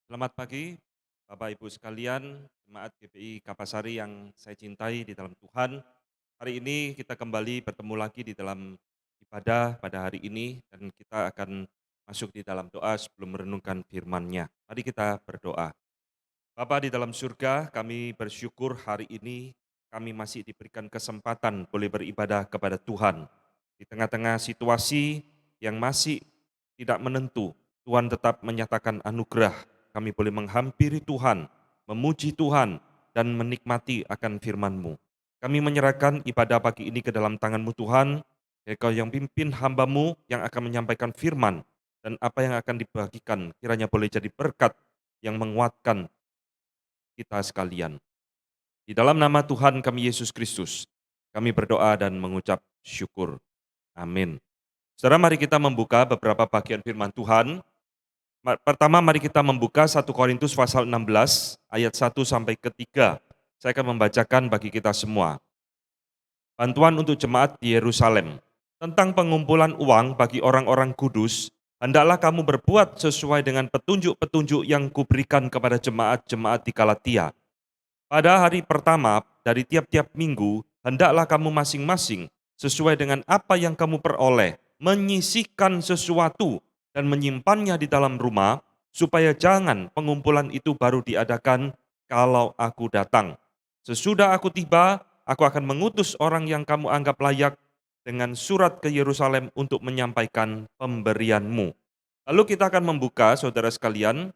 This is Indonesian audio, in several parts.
Selamat pagi, Bapak Ibu sekalian, jemaat GPI Kapasari yang saya cintai di dalam Tuhan. Hari ini kita kembali bertemu lagi di dalam ibadah pada hari ini dan kita akan masuk di dalam doa sebelum merenungkan firman-Nya. Mari kita berdoa. Bapa di dalam surga, kami bersyukur hari ini kami masih diberikan kesempatan boleh beribadah kepada Tuhan. Di tengah-tengah situasi yang masih tidak menentu, Tuhan tetap menyatakan anugerah. Kami boleh menghampiri Tuhan, memuji Tuhan, dan menikmati akan firman-Mu. Kami menyerahkan ibadah pagi ini ke dalam tangan-Mu Tuhan, Engkau yang pimpin hamba-Mu yang akan menyampaikan firman, dan apa yang akan dibagikan kiranya boleh jadi berkat yang menguatkan kita sekalian. Di dalam nama Tuhan kami Yesus Kristus, kami berdoa dan mengucap syukur. Amin. Saudara, mari kita membuka beberapa bagian firman Tuhan. Pertama, mari kita membuka 1 Korintus pasal 16 ayat 1 sampai ke 3. Saya akan membacakan bagi kita semua. Bantuan untuk jemaat di Yerusalem. Tentang pengumpulan uang bagi orang-orang kudus, hendaklah kamu berbuat sesuai dengan petunjuk-petunjuk yang kuberikan kepada jemaat-jemaat di Galatia. Pada hari pertama dari tiap-tiap minggu, hendaklah kamu masing-masing sesuai dengan apa yang kamu peroleh, menyisihkan sesuatu dan menyimpannya di dalam rumah, supaya jangan pengumpulan itu baru diadakan kalau aku datang. Sesudah aku tiba, aku akan mengutus orang yang kamu anggap layak dengan surat ke Yerusalem untuk menyampaikan pemberianmu. Lalu kita akan membuka, saudara sekalian,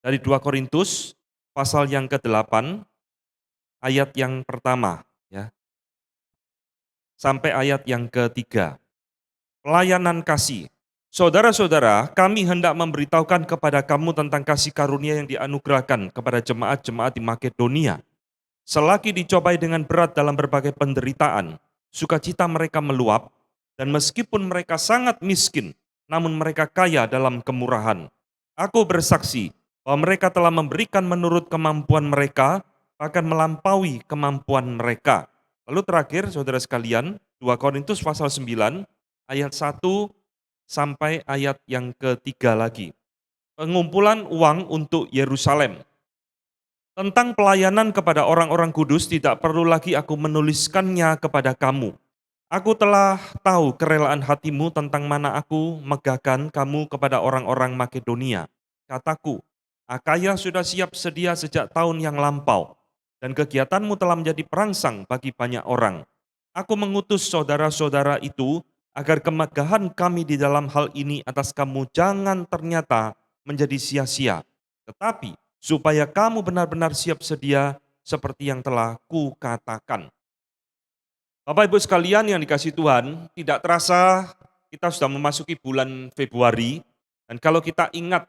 dari 2 Korintus pasal yang ke-8 ayat yang pertama ya, sampai ayat yang ketiga. Pelayanan kasih. Saudara-saudara, kami hendak memberitahukan kepada kamu tentang kasih karunia yang dianugerahkan kepada jemaat-jemaat di Makedonia. Selagi dicobai dengan berat dalam berbagai penderitaan, sukacita mereka meluap, dan meskipun mereka sangat miskin, namun mereka kaya dalam kemurahan. Aku bersaksi bahwa mereka telah memberikan menurut kemampuan mereka, bahkan melampaui kemampuan mereka. Lalu terakhir, saudara sekalian, 2 Korintus pasal 9, ayat 1 sampai ayat yang ketiga lagi. Pengumpulan uang untuk Yerusalem. Tentang pelayanan kepada orang-orang kudus tidak perlu lagi aku menuliskannya kepada kamu. Aku telah tahu kerelaan hatimu tentang mana aku megahkan kamu kepada orang-orang Makedonia. Kataku, Akaya sudah siap sedia sejak tahun yang lampau, dan kegiatanmu telah menjadi perangsang bagi banyak orang. Aku mengutus saudara-saudara itu agar kemegahan kami di dalam hal ini atas kamu jangan ternyata menjadi sia-sia, tetapi supaya kamu benar-benar siap sedia seperti yang telah kukatakan. Bapak Ibu sekalian yang dikasih Tuhan, tidak terasa kita sudah memasuki bulan Februari, dan kalau kita ingat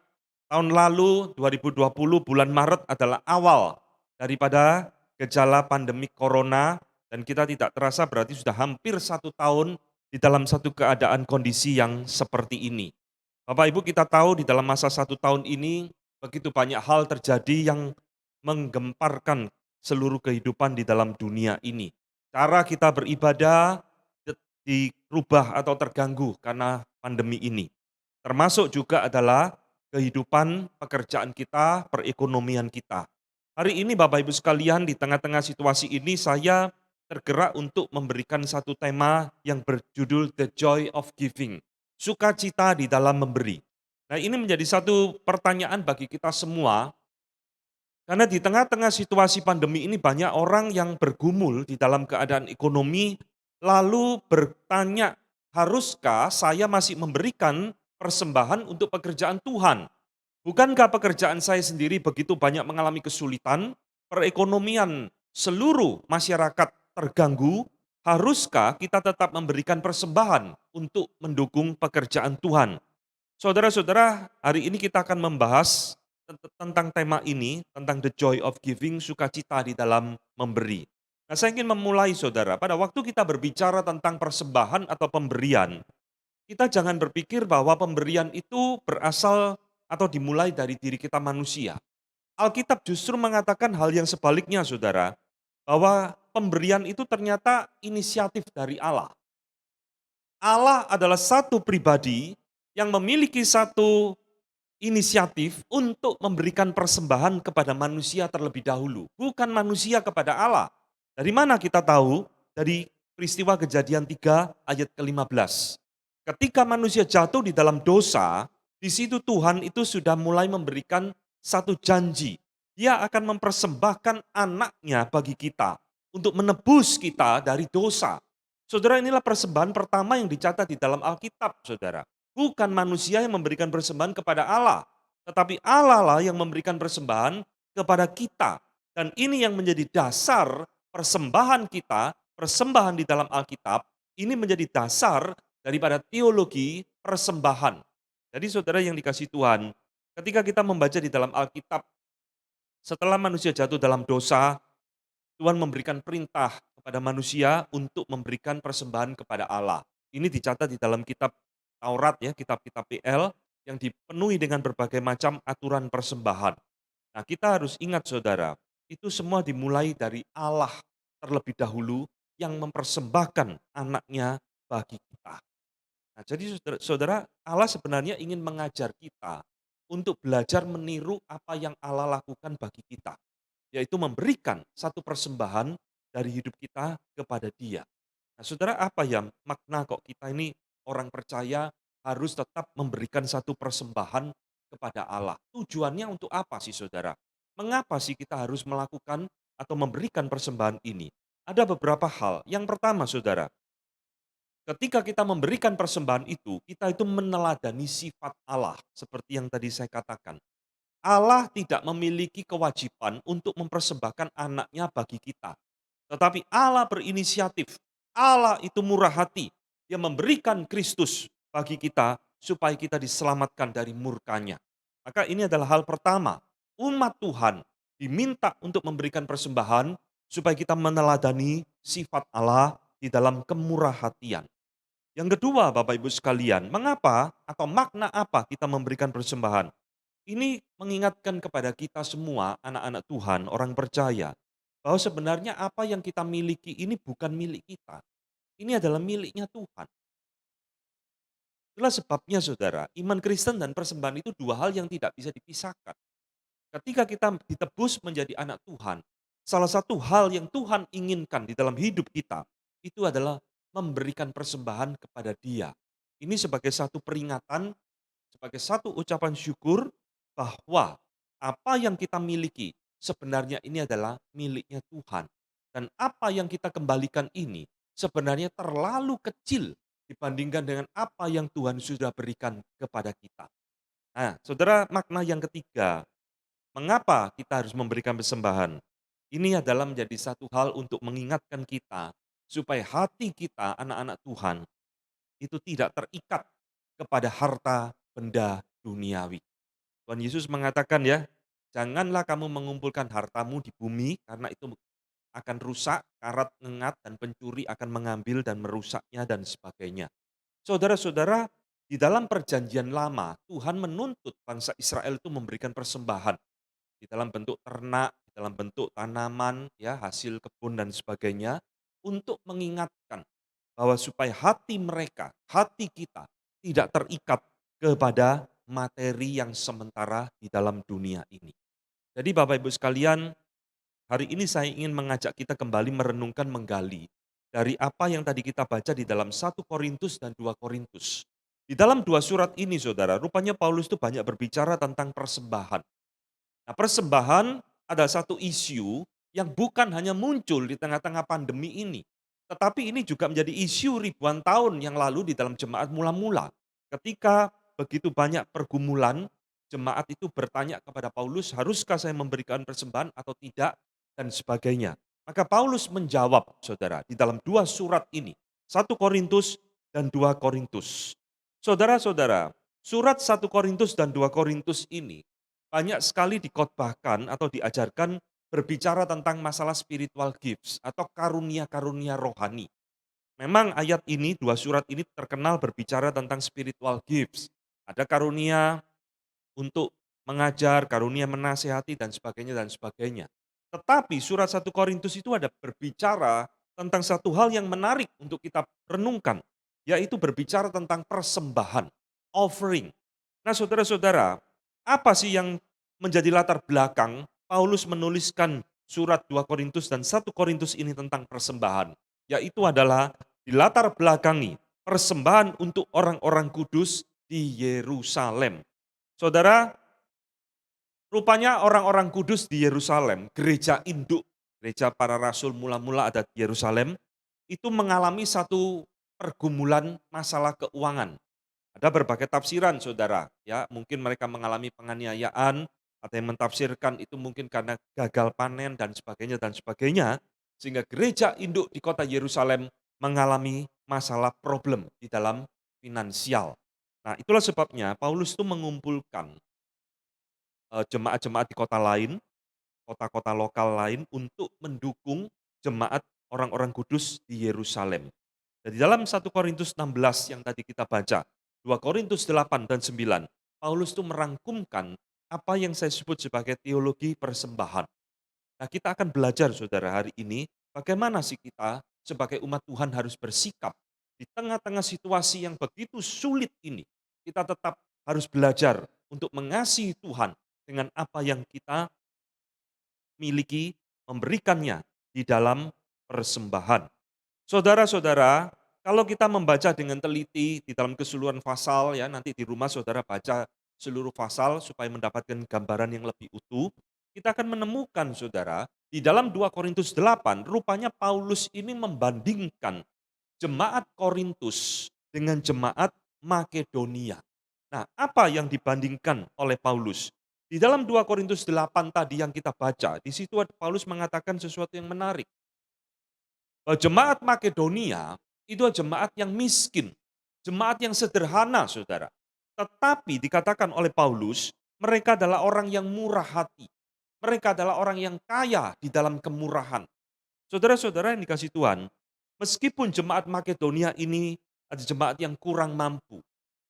tahun lalu 2020 bulan Maret adalah awal daripada gejala pandemi corona, dan kita tidak terasa berarti sudah hampir 1 tahun di dalam satu keadaan kondisi yang seperti ini. Bapak Ibu, kita tahu di dalam masa 1 tahun ini begitu banyak hal terjadi yang menggemparkan seluruh kehidupan di dalam dunia ini. Cara kita beribadah dirubah atau terganggu karena pandemi ini. Termasuk juga adalah kehidupan pekerjaan kita, perekonomian kita. Hari ini Bapak Ibu sekalian, di tengah-tengah situasi ini saya tergerak untuk memberikan satu tema yang berjudul The Joy of Giving. Sukacita di dalam memberi. Nah, ini menjadi satu pertanyaan bagi kita semua, karena di tengah-tengah situasi pandemi ini banyak orang yang bergumul di dalam keadaan ekonomi, lalu bertanya, haruskah saya masih memberikan persembahan untuk pekerjaan Tuhan? Bukankah pekerjaan saya sendiri begitu banyak mengalami kesulitan, perekonomian seluruh masyarakat terganggu, haruskah kita tetap memberikan persembahan untuk mendukung pekerjaan Tuhan? Saudara-saudara, hari ini kita akan membahas tentang tema ini, tentang the joy of giving, sukacita di dalam memberi. Nah, saya ingin memulai saudara, pada waktu kita berbicara tentang persembahan atau pemberian, kita jangan berpikir bahwa pemberian itu berasal atau dimulai dari diri kita manusia. Alkitab justru mengatakan hal yang sebaliknya saudara, bahwa pemberian itu ternyata inisiatif dari Allah. Allah adalah satu pribadi yang memiliki satu inisiatif untuk memberikan persembahan kepada manusia terlebih dahulu, bukan manusia kepada Allah. Dari mana kita tahu? Dari peristiwa Kejadian 3 ayat ke-15. Ketika manusia jatuh di dalam dosa, di situ Tuhan itu sudah mulai memberikan satu janji. Dia akan mempersembahkan anaknya bagi kita untuk menebus kita dari dosa. Saudara, inilah persembahan pertama yang dicatat di dalam Alkitab, saudara. Bukan manusia yang memberikan persembahan kepada Allah, tetapi Allah lah yang memberikan persembahan kepada kita. Dan ini yang menjadi dasar persembahan kita, persembahan di dalam Alkitab, ini menjadi dasar daripada teologi persembahan. Jadi saudara yang dikasih Tuhan, ketika kita membaca di dalam Alkitab, setelah manusia jatuh dalam dosa, Tuhan memberikan perintah kepada manusia untuk memberikan persembahan kepada Allah. Ini dicatat di dalam kitab Taurat ya, kitab-kitab PL yang dipenuhi dengan berbagai macam aturan persembahan. Nah, kita harus ingat saudara, itu semua dimulai dari Allah terlebih dahulu yang mempersembahkan anaknya bagi kita. Nah, jadi saudara, Allah sebenarnya ingin mengajar kita untuk belajar meniru apa yang Allah lakukan bagi kita, yaitu memberikan satu persembahan dari hidup kita kepada Dia. Nah, saudara, apa ya makna kok kita ini orang percaya harus tetap memberikan satu persembahan kepada Allah? Tujuannya untuk apa sih saudara? Mengapa sih kita harus melakukan atau memberikan persembahan ini? Ada beberapa hal. Yang pertama saudara, ketika kita memberikan persembahan itu, kita itu meneladani sifat Allah. Seperti yang tadi saya katakan. Allah tidak memiliki kewajiban untuk mempersembahkan anaknya bagi kita. Tetapi Allah berinisiatif. Allah itu murah hati. Dia memberikan Kristus bagi kita supaya kita diselamatkan dari murkanya. Maka ini adalah hal pertama. Umat Tuhan diminta untuk memberikan persembahan supaya kita meneladani sifat Allah di dalam kemurahhatian. Yang kedua, Bapak Ibu sekalian, mengapa atau makna apa kita memberikan persembahan? Ini mengingatkan kepada kita semua, anak-anak Tuhan, orang percaya, bahwa sebenarnya apa yang kita miliki ini bukan milik kita. Ini adalah miliknya Tuhan. Itulah sebabnya saudara, iman Kristen dan persembahan itu dua hal yang tidak bisa dipisahkan. Ketika kita ditebus menjadi anak Tuhan, salah satu hal yang Tuhan inginkan di dalam hidup kita, itu adalah memberikan persembahan kepada Dia. Ini sebagai satu peringatan, sebagai satu ucapan syukur bahwa apa yang kita miliki sebenarnya ini adalah miliknya Tuhan. Dan apa yang kita kembalikan ini sebenarnya terlalu kecil dibandingkan dengan apa yang Tuhan sudah berikan kepada kita. Nah, saudara, makna yang ketiga, mengapa kita harus memberikan persembahan? Ini adalah menjadi satu hal untuk mengingatkan kita supaya hati kita, anak-anak Tuhan, itu tidak terikat kepada harta benda duniawi. Tuhan Yesus mengatakan ya, janganlah kamu mengumpulkan hartamu di bumi karena itu akan rusak, karat ngengat dan pencuri akan mengambil dan merusaknya dan sebagainya. Saudara-saudara, di dalam perjanjian lama Tuhan menuntut bangsa Israel itu memberikan persembahan di dalam bentuk ternak, di dalam bentuk tanaman, ya hasil kebun dan sebagainya untuk mengingatkan bahwa supaya hati mereka, hati kita tidak terikat kepada materi yang sementara di dalam dunia ini. Jadi Bapak Ibu sekalian, hari ini saya ingin mengajak kita kembali merenungkan, menggali dari apa yang tadi kita baca di dalam 1 Korintus dan 2 Korintus. Di dalam dua surat ini saudara, rupanya Paulus itu banyak berbicara tentang persembahan. Nah, persembahan adalah satu isu yang bukan hanya muncul di tengah-tengah pandemi ini, tetapi ini juga menjadi isu ribuan tahun yang lalu di dalam jemaat mula-mula. Ketika begitu banyak pergumulan, jemaat itu bertanya kepada Paulus, haruskah saya memberikan persembahan atau tidak, dan sebagainya. Maka Paulus menjawab, saudara, di dalam dua surat ini, 1 Korintus dan 2 Korintus. Saudara-saudara, surat 1 Korintus dan 2 Korintus ini banyak sekali dikotbahkan atau diajarkan berbicara tentang masalah spiritual gifts atau karunia-karunia rohani. Memang ayat ini, dua surat ini terkenal berbicara tentang spiritual gifts. Ada karunia untuk mengajar, karunia menasehati dan sebagainya dan sebagainya. Tetapi surat 1 Korintus itu ada berbicara tentang satu hal yang menarik untuk kita renungkan, yaitu berbicara tentang persembahan, offering. Nah saudara-saudara, Apa sih yang menjadi latar belakang Paulus menuliskan surat 2 Korintus dan 1 Korintus ini tentang persembahan? Yaitu adalah dilatar belakangi persembahan untuk orang-orang kudus di Yerusalem. Saudara, rupanya orang-orang kudus di Yerusalem, gereja induk, gereja para rasul mula-mula ada di Yerusalem, itu mengalami satu pergumulan masalah keuangan. Ada berbagai tafsiran saudara, ya mungkin mereka mengalami penganiayaan, ada yang mentafsirkan itu mungkin karena gagal panen dan sebagainya, sehingga gereja induk di kota Yerusalem mengalami masalah problem di dalam finansial. Nah itulah sebabnya Paulus itu mengumpulkan jemaat-jemaat di kota lain, kota-kota lokal lain untuk mendukung jemaat orang-orang kudus di Yerusalem. Jadi dalam 1 Korintus 16 yang tadi kita baca, 2 Korintus 8 dan 9, Paulus itu merangkumkan apa yang saya sebut sebagai teologi persembahan. Nah kita akan belajar saudara hari ini, bagaimana sih kita sebagai umat Tuhan harus bersikap di tengah-tengah situasi yang begitu sulit ini. Kita tetap harus belajar untuk mengasihi Tuhan dengan apa yang kita miliki, memberikannya di dalam persembahan. Saudara-saudara, kalau kita membaca dengan teliti di dalam keseluruhan pasal ya, nanti di rumah saudara baca seluruh pasal supaya mendapatkan gambaran yang lebih utuh, kita akan menemukan saudara, di dalam 2 Korintus 8, rupanya Paulus ini membandingkan jemaat Korintus dengan jemaat Makedonia. Nah, apa yang dibandingkan oleh Paulus? Di dalam 2 Korintus 8 tadi yang kita baca, di situ Paulus mengatakan sesuatu yang menarik. Jemaat Makedonia itu adalah jemaat yang miskin, jemaat yang sederhana saudara. Tetapi dikatakan oleh Paulus, mereka adalah orang yang murah hati. Mereka adalah orang yang kaya di dalam kemurahan. Saudara-saudara yang dikasih Tuhan, meskipun jemaat Makedonia ini ada jemaat yang kurang mampu,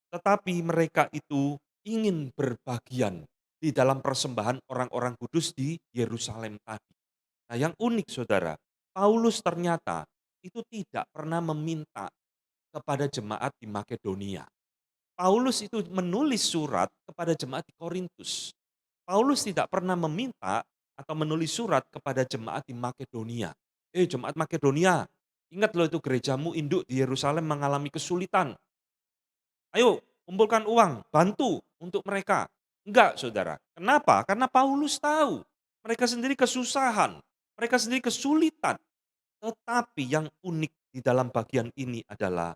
tetapi mereka itu ingin berbagian di dalam persembahan orang-orang kudus di Yerusalem tadi. Nah yang unik saudara, Paulus ternyata itu tidak pernah meminta kepada jemaat di Makedonia. Paulus itu menulis surat kepada jemaat di Korintus. Paulus tidak pernah meminta atau menulis surat kepada jemaat di Makedonia. Jemaat Makedonia, ingat loh itu gerejamu induk di Yerusalem mengalami kesulitan. Ayo kumpulkan uang, bantu untuk mereka. Enggak saudara, kenapa? Karena Paulus tahu mereka sendiri kesusahan, mereka sendiri kesulitan. Tetapi yang unik di dalam bagian ini adalah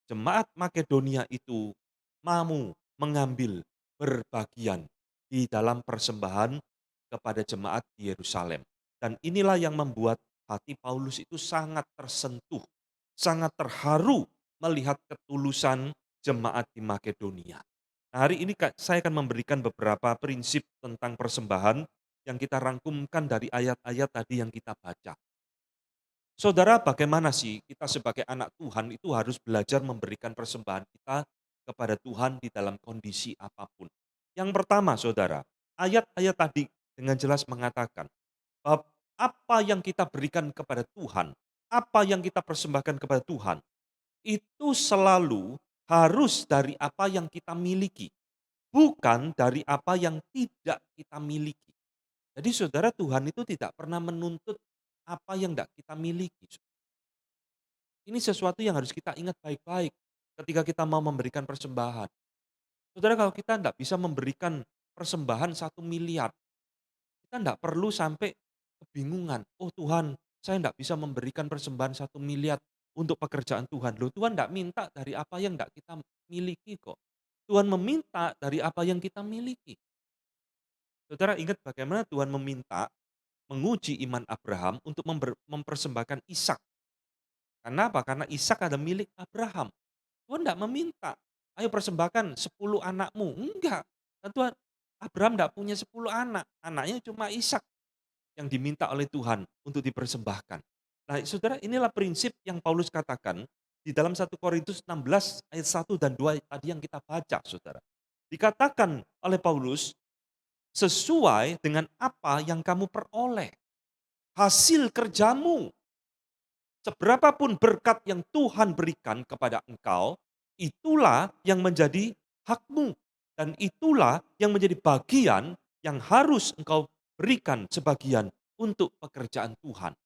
jemaat Makedonia itu mau mengambil berbagian di dalam persembahan kepada jemaat di Yerusalem. Dan inilah yang membuat hati Paulus itu sangat tersentuh, sangat terharu melihat ketulusan jemaat di Makedonia. Nah, hari ini saya akan memberikan beberapa prinsip tentang persembahan yang kita rangkumkan dari ayat-ayat tadi yang kita baca. Saudara, bagaimana sih kita sebagai anak Tuhan itu harus belajar memberikan persembahan kita kepada Tuhan di dalam kondisi apapun. Yang pertama, saudara, ayat-ayat tadi dengan jelas mengatakan bahwa apa yang kita berikan kepada Tuhan, apa yang kita persembahkan kepada Tuhan, itu selalu harus dari apa yang kita miliki, bukan dari apa yang tidak kita miliki. Jadi saudara, Tuhan itu tidak pernah menuntut apa yang tidak kita miliki. Ini sesuatu yang harus kita ingat baik-baik ketika kita mau memberikan persembahan. Saudara, kalau kita tidak bisa memberikan persembahan 1 miliar, kita tidak perlu sampai kebingungan. Oh Tuhan, saya tidak bisa memberikan persembahan 1 miliar untuk pekerjaan Tuhan. Loh Tuhan tidak minta dari apa yang tidak kita miliki kok. Tuhan meminta dari apa yang kita miliki. Saudara ingat bagaimana Tuhan meminta menguji iman Abraham untuk mempersembahkan Ishak. Kenapa? Karena Ishak ada milik Abraham. Tuhan tidak meminta, ayo persembahkan 10 anakmu. Enggak. Dan Tuhan, Abraham tidak punya 10 anak. Anaknya cuma Ishak yang diminta oleh Tuhan untuk dipersembahkan. Nah saudara, inilah prinsip yang Paulus katakan di dalam 1 Korintus 16 ayat 1 dan 2 tadi yang kita baca saudara. Dikatakan oleh Paulus, sesuai dengan apa yang kamu peroleh. Hasil kerjamu. Seberapapun berkat yang Tuhan berikan kepada engkau, itulah yang menjadi hakmu. Dan itulah yang menjadi bagian yang harus engkau berikan sebagian untuk pekerjaan Tuhan.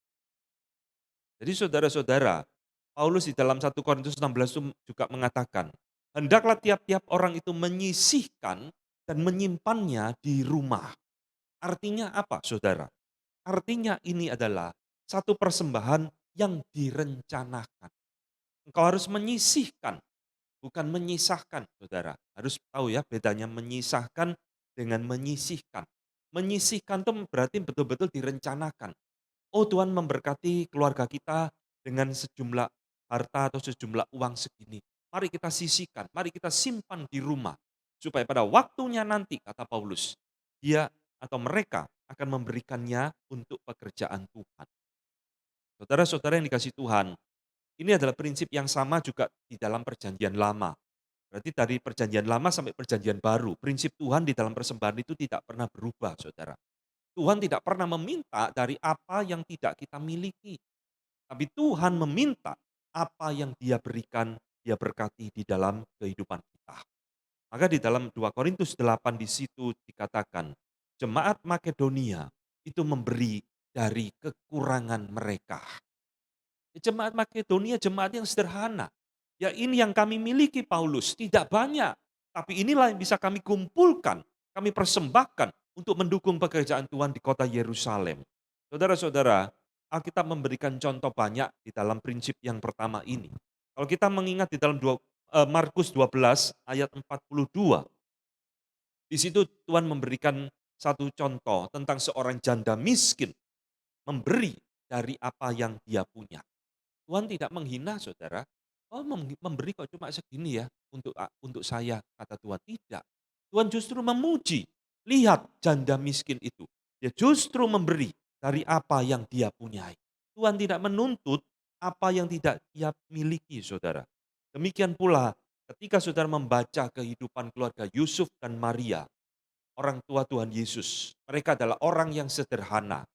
Jadi saudara-saudara, Paulus di dalam 1 Korintus 16 itu juga mengatakan, hendaklah tiap-tiap orang itu menyisihkan dan menyimpannya di rumah. Artinya apa saudara? Artinya ini adalah satu persembahan yang direncanakan. Engkau harus menyisihkan, bukan menyisahkan saudara. Harus tahu ya bedanya menyisahkan dengan menyisihkan. Menyisihkan itu berarti betul-betul direncanakan. Oh Tuhan memberkati keluarga kita dengan sejumlah harta atau sejumlah uang segini. Mari kita sisihkan, mari kita simpan di rumah. Supaya pada waktunya nanti, kata Paulus, dia atau mereka akan memberikannya untuk pekerjaan Tuhan. Saudara-saudara yang dikasih Tuhan, ini adalah prinsip yang sama juga di dalam perjanjian lama. Berarti dari perjanjian lama sampai perjanjian baru, prinsip Tuhan di dalam persembahan itu tidak pernah berubah saudara. Tuhan tidak pernah meminta dari apa yang tidak kita miliki. Tapi Tuhan meminta apa yang Dia berikan, Dia berkati di dalam kehidupan kita. Maka di dalam 2 Korintus 8 di situ dikatakan, jemaat Makedonia itu memberi dari kekurangan mereka. Jemaat Makedonia jemaat yang sederhana. Ya ini yang kami miliki Paulus, tidak banyak. Tapi inilah yang bisa kami kumpulkan, kami persembahkan untuk mendukung pekerjaan Tuhan di kota Yerusalem. Saudara-saudara, Alkitab memberikan contoh banyak di dalam prinsip yang pertama ini. Kalau kita mengingat di dalam Markus 12 ayat 42, di situ Tuhan memberikan satu contoh tentang seorang janda miskin memberi dari apa yang dia punya. Tuhan tidak menghina saudara, oh memberi kok cuma segini ya untuk saya, kata Tuhan. Tidak, Tuhan justru memuji. Lihat janda miskin itu, dia justru memberi dari apa yang dia punyai. Tuhan tidak menuntut apa yang tidak dia miliki saudara. Demikian pula ketika saudara membaca kehidupan keluarga Yusuf dan Maria, orang tua Tuhan Yesus. Mereka adalah orang yang sederhana.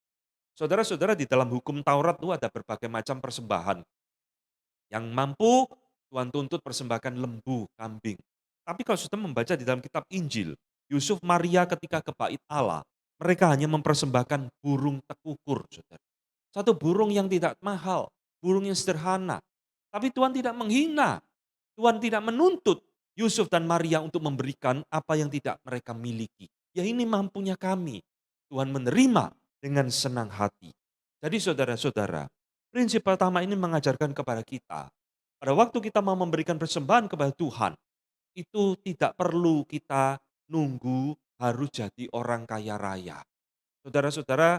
Saudara-saudara di dalam hukum Taurat itu ada berbagai macam persembahan. Yang mampu Tuhan tuntut persembahkan lembu, kambing. Tapi kalau sudah membaca di dalam kitab Injil, Yusuf Maria ketika ke bait Allah, mereka hanya mempersembahkan burung tekukur, saudara. Satu burung yang tidak mahal, burung yang sederhana. Tapi Tuhan tidak menghina, Tuhan tidak menuntut Yusuf dan Maria untuk memberikan apa yang tidak mereka miliki. Ya ini mampunya kami. Tuhan menerima dengan senang hati. Jadi saudara-saudara, prinsip pertama ini mengajarkan kepada kita, pada waktu kita mau memberikan persembahan kepada Tuhan, itu tidak perlu kita nunggu harus jadi orang kaya raya. Saudara-saudara,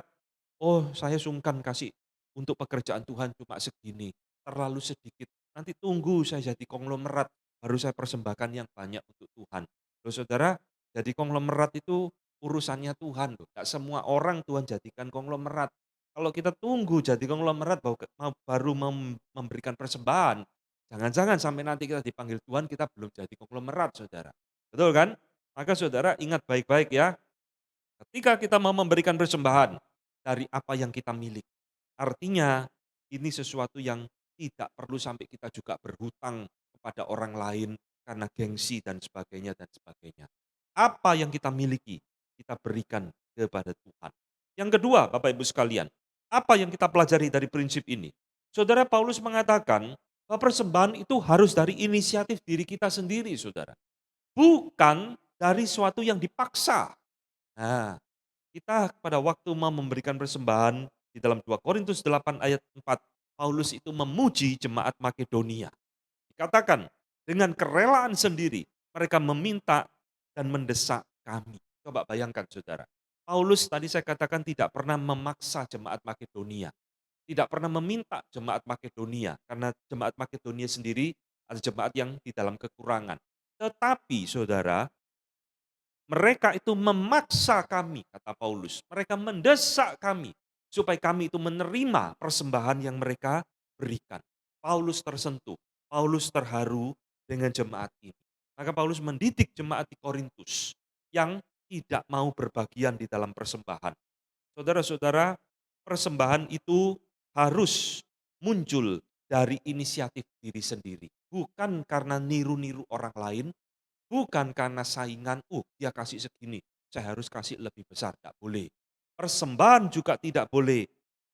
oh saya sungkan kasih untuk pekerjaan Tuhan cuma segini, terlalu sedikit. Nanti tunggu saya jadi konglomerat, baru saya persembahkan yang banyak untuk Tuhan. Loh saudara, jadi konglomerat itu urusannya Tuhan loh. Gak semua orang Tuhan jadikan konglomerat. Kalau kita tunggu jadi konglomerat baru memberikan persembahan, jangan-jangan sampai nanti kita dipanggil Tuhan kita belum jadi konglomerat saudara. Betul kan? Maka saudara ingat baik-baik ya, ketika kita mau memberikan persembahan dari apa yang kita miliki. Artinya ini sesuatu yang tidak perlu sampai kita juga berhutang kepada orang lain karena gengsi dan sebagainya dan sebagainya. Apa yang kita miliki kita berikan kepada Tuhan. Yang kedua, Bapak Ibu sekalian, apa yang kita pelajari dari prinsip ini? Saudara Paulus mengatakan bahwa persembahan itu harus dari inisiatif diri kita sendiri, Saudara. Bukan dari suatu yang dipaksa. Nah, kita pada waktu mau memberikan persembahan di dalam 2 Korintus 8 ayat 4, Paulus itu memuji jemaat Makedonia. Dikatakan dengan kerelaan sendiri mereka meminta dan mendesak kami. Coba bayangkan saudara. Paulus tadi saya katakan tidak pernah memaksa jemaat Makedonia. Tidak pernah meminta jemaat Makedonia. Karena jemaat Makedonia sendiri ada jemaat yang di dalam kekurangan. Tetapi saudara, mereka itu memaksa kami, kata Paulus. Mereka mendesak kami supaya kami itu menerima persembahan yang mereka berikan. Paulus tersentuh, Paulus terharu dengan jemaat ini. Maka Paulus mendidik jemaat di Korintus yang tidak mau berbagian di dalam persembahan. Saudara-saudara, persembahan itu harus muncul dari inisiatif diri sendiri. Bukan karena niru-niru orang lain, Bukan karena saingan, "Oh, dia kasih segini, saya harus kasih lebih besar." Tidak boleh. Persembahan juga tidak boleh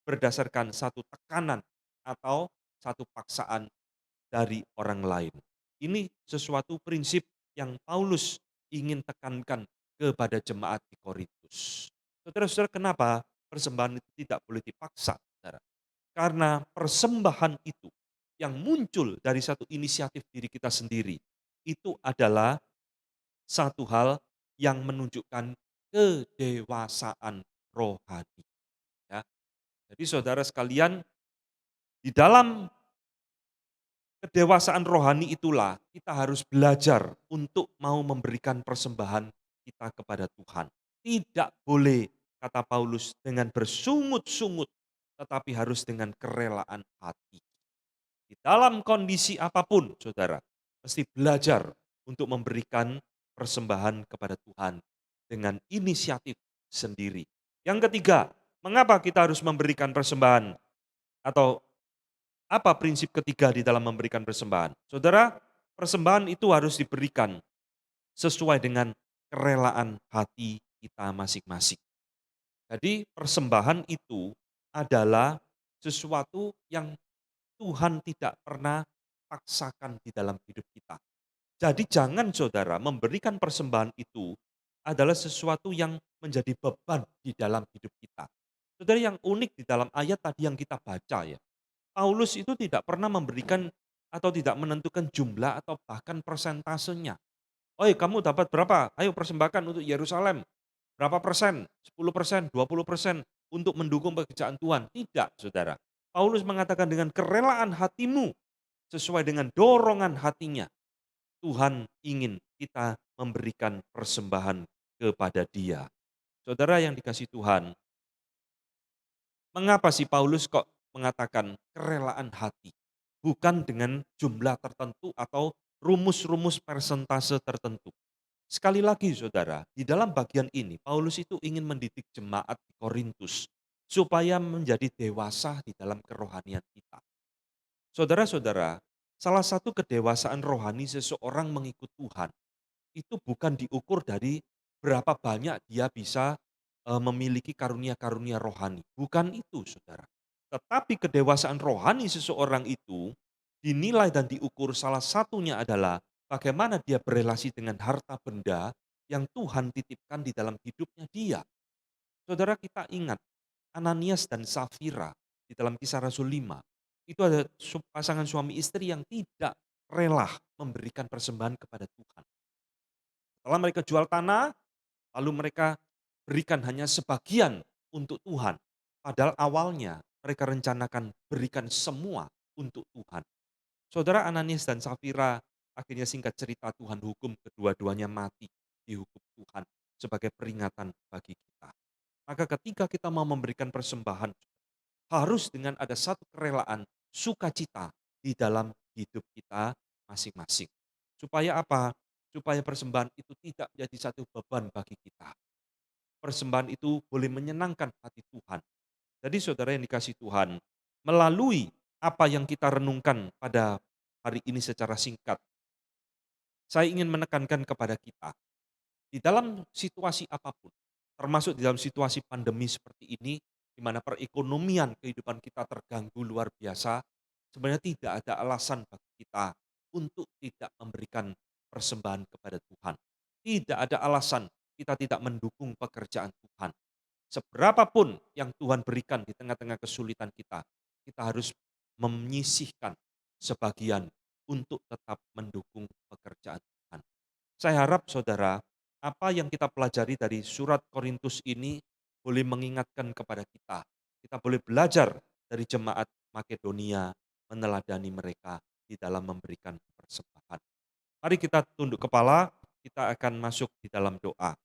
berdasarkan satu tekanan atau satu paksaan dari orang lain. Ini sesuatu prinsip yang Paulus ingin tekankan kepada jemaat di Korintus. Saudara-saudara, kenapa persembahan itu tidak boleh dipaksa, saudara? Karena persembahan itu yang muncul dari satu inisiatif diri kita sendiri, itu adalah satu hal yang menunjukkan kedewasaan rohani. Ya. Jadi saudara sekalian, di dalam kedewasaan rohani itulah kita harus belajar untuk mau memberikan persembahan kita kepada Tuhan. Tidak boleh, kata Paulus, dengan bersungut-sungut, tetapi harus dengan kerelaan hati. Di dalam kondisi apapun, saudara, mesti belajar untuk memberikan persembahan kepada Tuhan dengan inisiatif sendiri. Yang ketiga, mengapa kita harus memberikan persembahan atau apa prinsip ketiga di dalam memberikan persembahan? Saudara, persembahan itu harus diberikan sesuai dengan kerelaan hati kita masing-masing. Jadi persembahan itu adalah sesuatu yang Tuhan tidak pernah paksakan di dalam hidup kita. Jadi jangan saudara memberikan persembahan itu adalah sesuatu yang menjadi beban di dalam hidup kita. Saudara, yang unik di dalam ayat tadi yang kita baca ya, Paulus itu tidak pernah memberikan atau tidak menentukan jumlah atau bahkan persentasenya. "Oi, kamu dapat berapa? Ayo persembahkan untuk Yerusalem. Berapa persen? 10%, 20% untuk mendukung pekerjaan Tuhan." Tidak, saudara. Paulus mengatakan dengan kerelaan hatimu sesuai dengan dorongan hatinya. Tuhan ingin kita memberikan persembahan kepada Dia. Saudara yang dikasih Tuhan, mengapa sih Paulus kok mengatakan kerelaan hati? Bukan dengan jumlah tertentu atau rumus-rumus persentase tertentu. Sekali lagi saudara, di dalam bagian ini Paulus itu ingin mendidik jemaat di Korintus supaya menjadi dewasa di dalam kerohanian kita. Saudara-saudara, salah satu kedewasaan rohani seseorang mengikut Tuhan itu bukan diukur dari berapa banyak dia bisa memiliki karunia-karunia rohani. Bukan itu, saudara. Tetapi kedewasaan rohani seseorang itu dinilai dan diukur salah satunya adalah bagaimana dia berelasi dengan harta benda yang Tuhan titipkan di dalam hidupnya dia. Saudara, kita ingat Ananias dan Safira di dalam Kisah Rasul 5. Itu ada pasangan suami istri yang tidak rela memberikan persembahan kepada Tuhan. Setelah mereka jual tanah, lalu mereka berikan hanya sebagian untuk Tuhan. Padahal awalnya mereka rencanakan berikan semua untuk Tuhan. Saudara, Ananias dan Safira, akhirnya singkat cerita Tuhan hukum kedua-duanya mati, dihukum Tuhan sebagai peringatan bagi kita. Maka ketika kita mau memberikan persembahan, harus dengan ada satu kerelaan, sukacita di dalam hidup kita masing-masing. Supaya apa? Supaya persembahan itu tidak menjadi satu beban bagi kita. Persembahan itu boleh menyenangkan hati Tuhan. Jadi saudara yang dikasih Tuhan, melalui apa yang kita renungkan pada hari ini secara singkat, saya ingin menekankan kepada kita, di dalam situasi apapun, termasuk di dalam situasi pandemi seperti ini, di mana perekonomian kehidupan kita terganggu luar biasa, sebenarnya tidak ada alasan bagi kita untuk tidak memberikan persembahan kepada Tuhan. Tidak ada alasan kita tidak mendukung pekerjaan Tuhan. Seberapapun yang Tuhan berikan di tengah-tengah kesulitan kita harus menyisihkan sebagian untuk tetap mendukung pekerjaan Tuhan. Saya harap saudara, apa yang kita pelajari dari surat Korintus ini boleh mengingatkan kepada kita. Kita boleh belajar dari jemaat Makedonia meneladani mereka di dalam memberikan persembahan. Mari kita tunduk kepala, kita akan masuk di dalam doa.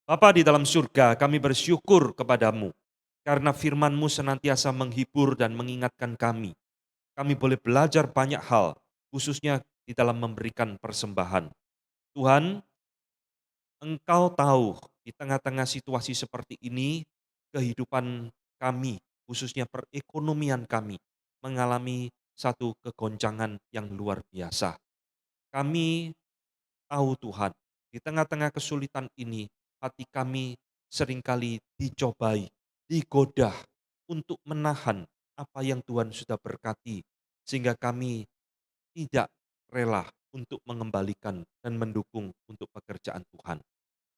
Bapa di dalam surga, kami bersyukur kepadamu karena firman-Mu senantiasa menghibur dan mengingatkan kami. Kami boleh belajar banyak hal, khususnya di dalam memberikan persembahan. Tuhan, Engkau tahu di tengah-tengah situasi seperti ini, kehidupan kami, khususnya perekonomian kami, mengalami satu kegoncangan yang luar biasa. Kami tahu Tuhan, di tengah-tengah kesulitan ini, hati kami seringkali dicobai, digoda untuk menahan apa yang Tuhan sudah berkati, sehingga kami tidak rela untuk mengembalikan dan mendukung untuk pekerjaan Tuhan.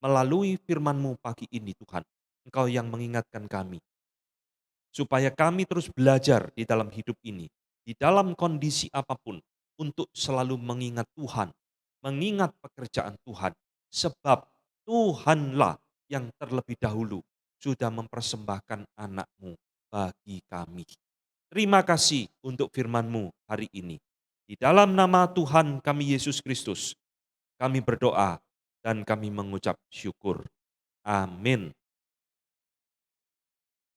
Melalui firman-Mu pagi ini Tuhan, Engkau yang mengingatkan kami, supaya kami terus belajar di dalam hidup ini, di dalam kondisi apapun, untuk selalu mengingat Tuhan, mengingat pekerjaan Tuhan, sebab Tuhanlah yang terlebih dahulu sudah mempersembahkan anakmu bagi kami. Terima kasih untuk firman-Mu hari ini. Di dalam nama Tuhan kami Yesus Kristus, kami berdoa dan kami mengucap syukur. Amin.